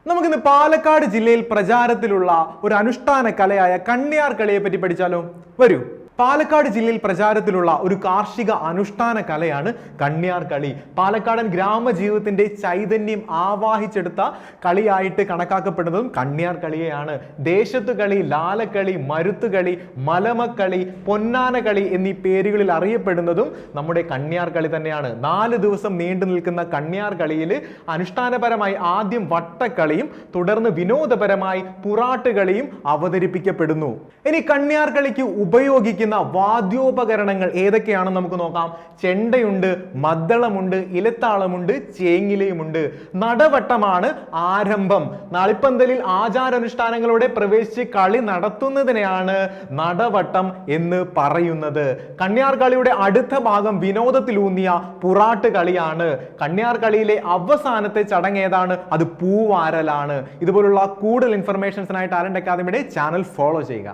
നമുക്കിന്ന് പാലക്കാട് ജില്ലയിൽ പ്രചാരത്തിലുള്ള ഒരു അനുഷ്ഠാന കലയായ കണ്യാർ കളിയെ പറ്റി പഠിച്ചാലോ? വരൂ. പാലക്കാട് ജില്ലയിൽ പ്രചാരത്തിലുള്ള ഒരു കാർഷിക അനുഷ്ഠാന കലയാണ് കണ്യാർ കളി. പാലക്കാടൻ ഗ്രാമജീവിതത്തിന്റെ ചൈതന്യം ആവാഹിച്ചെടുത്ത കളിയായിട്ട് കണക്കാക്കപ്പെടുന്നതും കണ്യാർ കളിയെയാണ്. ദേശത്തു കളി, ലാലക്കളി, മരുത്തുകളി, മലമക്കളി, പൊന്നാന കളി എന്നീ പേരുകളിൽ അറിയപ്പെടുന്നതും നമ്മുടെ കണ്യാർ കളി തന്നെയാണ്. 4 ദിവസം നീണ്ടു നിൽക്കുന്ന കണ്യാർ കളിയിൽ അനുഷ്ഠാനപരമായി ആദ്യം വട്ടക്കളിയും തുടർന്ന് വിനോദപരമായി പുറാട്ടുകളിയും അവതരിപ്പിക്കപ്പെടുന്നു. ഇനി കണ്യാർ കളിക്ക് ഉപയോഗിക്കുന്ന വാദ്യോപകരണങ്ങൾ ഏതൊക്കെയാണെന്ന് നമുക്ക് നോക്കാം. ചെണ്ടയുണ്ട്, മദ്ദളമുണ്ട്, ഇലത്താളമുണ്ട്, ചേങ്ങിലയുമുണ്ട്. നടവട്ടമാണ് ആരംഭം. നാളിപ്പന്തലിൽ ആചാരാനുഷ്ഠാനങ്ങളോടെ പ്രവേശിച്ച് കളി നടത്തുന്നതിനെയാണ് നടവട്ടം എന്ന് പറയുന്നത്. കണ്യാർ കളിയുടെ അടുത്ത ഭാഗം വിനോദത്തിലൂന്നിയ പുറാട്ട് കളിയാണ്. കണ്യാർ കളിയിലെ അവസാനത്തെ ചടങ്ങ് ഏതാണ്? അത് പൂവാരലാണ്. ഇതുപോലുള്ള കൂടുതൽ ഇൻഫർമേഷൻസിനായി ടാലന്റ് അക്കാദമിയുടെ ചാനൽ ഫോളോ ചെയ്യുക.